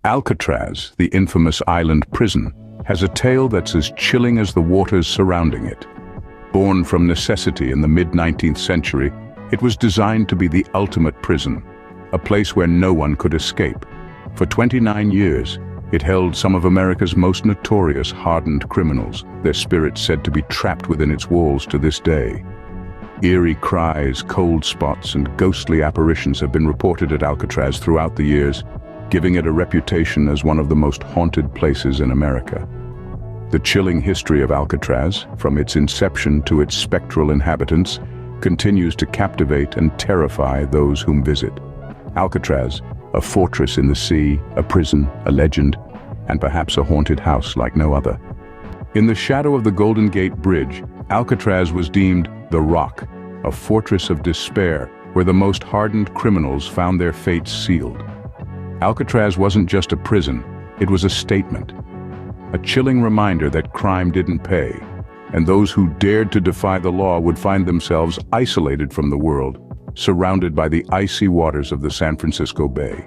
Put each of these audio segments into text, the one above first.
Alcatraz, the infamous island prison, has a tale that's as chilling as the waters surrounding it. Born from necessity in the mid-19th century, it was designed to be the ultimate prison, a place where no one could escape. For 29 years, it held some of America's most notorious hardened criminals, their spirits said to be trapped within its walls to this day. Eerie cries, cold spots, and ghostly apparitions have been reported at Alcatraz throughout the years, giving it a reputation as one of the most haunted places in America. The chilling history of Alcatraz, from its inception to its spectral inhabitants, continues to captivate and terrify those whom visit. Alcatraz, a fortress in the sea, a prison, a legend, and perhaps a haunted house like no other. In the shadow of the Golden Gate Bridge, Alcatraz was deemed the Rock, a fortress of despair where the most hardened criminals found their fates sealed. Alcatraz wasn't just a prison, it was a statement. A chilling reminder that crime didn't pay, and those who dared to defy the law would find themselves isolated from the world, surrounded by the icy waters of the San Francisco Bay.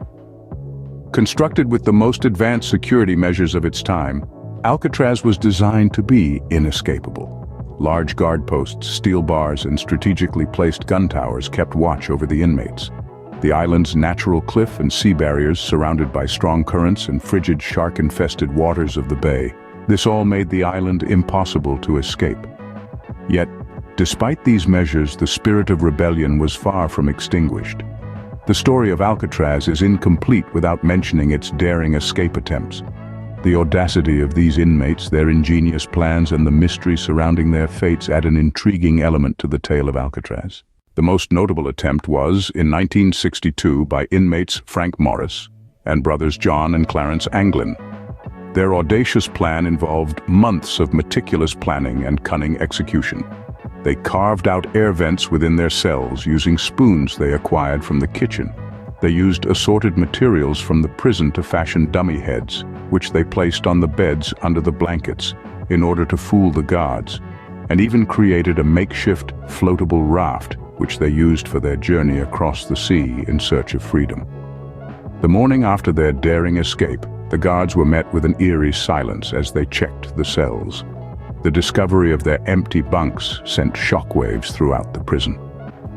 Constructed with the most advanced security measures of its time, Alcatraz was designed to be inescapable. Large guard posts, steel bars, and strategically placed gun towers kept watch over the inmates. The island's natural cliff and sea barriers, surrounded by strong currents and frigid shark-infested waters of the bay, this all made the island impossible to escape. Yet, despite these measures, the spirit of rebellion was far from extinguished. The story of Alcatraz is incomplete without mentioning its daring escape attempts. The audacity of these inmates, their ingenious plans, and the mystery surrounding their fates add an intriguing element to the tale of Alcatraz. The most notable attempt was, in 1962, by inmates Frank Morris and brothers John and Clarence Anglin. Their audacious plan involved months of meticulous planning and cunning execution. They carved out air vents within their cells using spoons they acquired from the kitchen. They used assorted materials from the prison to fashion dummy heads, which they placed on the beds under the blankets in order to fool the guards, and even created a makeshift floatable raft which they used for their journey across the sea in search of freedom. The morning after their daring escape, the guards were met with an eerie silence as they checked the cells. The discovery of their empty bunks sent shockwaves throughout the prison,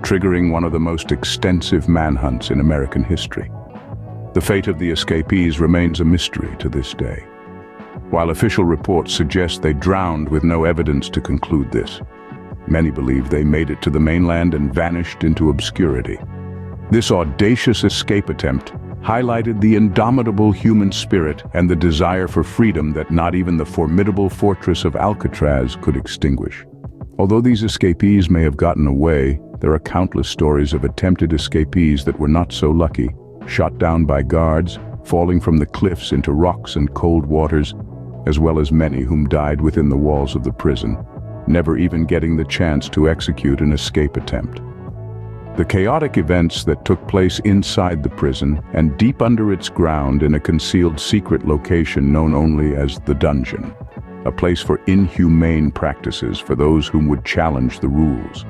triggering one of the most extensive manhunts in American history. The fate of the escapees remains a mystery to this day. While official reports suggest they drowned with no evidence to conclude this, many believe they made it to the mainland and vanished into obscurity. This audacious escape attempt highlighted the indomitable human spirit and the desire for freedom that not even the formidable fortress of Alcatraz could extinguish. Although these escapees may have gotten away, there are countless stories of attempted escapees that were not so lucky, shot down by guards, falling from the cliffs into rocks and cold waters, as well as many whom died within the walls of the prison, never even getting the chance to execute an escape attempt. The chaotic events that took place inside the prison and deep under its ground in a concealed secret location known only as the dungeon, a place for inhumane practices for those whom would challenge the rules.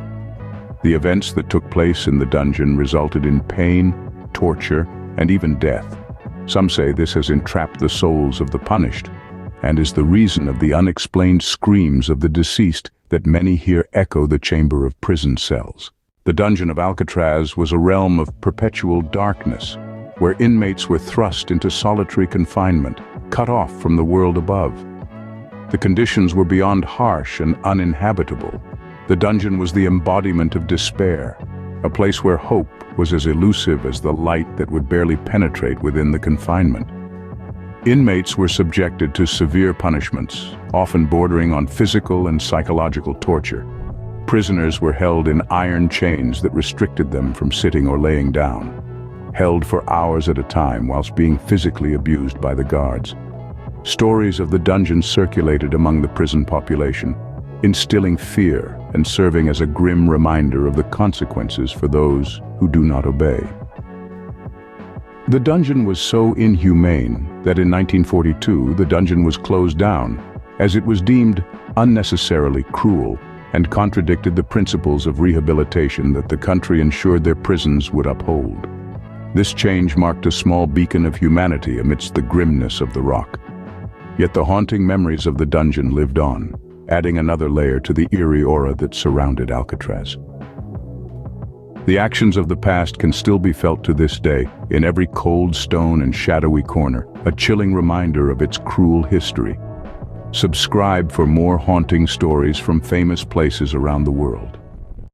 The events that took place in the dungeon resulted in pain, torture, and even death. Some say this has entrapped the souls of the punished, and is the reason of the unexplained screams of the deceased that many hear echo the chamber of prison cells. The dungeon of Alcatraz was a realm of perpetual darkness, where inmates were thrust into solitary confinement, cut off from the world above. The conditions were beyond harsh and uninhabitable. The dungeon was the embodiment of despair, a place where hope was as elusive as the light that would barely penetrate within the confinement. Inmates were subjected to severe punishments, often bordering on physical and psychological torture. Prisoners were held in iron chains that restricted them from sitting or laying down, held for hours at a time whilst being physically abused by the guards. Stories of the dungeon circulated among the prison population, instilling fear and serving as a grim reminder of the consequences for those who do not obey. The dungeon was so inhumane that in 1942 the dungeon was closed down, as it was deemed unnecessarily cruel and contradicted the principles of rehabilitation that the country ensured their prisons would uphold. This change marked a small beacon of humanity amidst the grimness of the rock. Yet the haunting memories of the dungeon lived on, adding another layer to the eerie aura that surrounded Alcatraz. The actions of the past can still be felt to this day, in every cold stone and shadowy corner, a chilling reminder of its cruel history. Subscribe for more haunting stories from famous places around the world.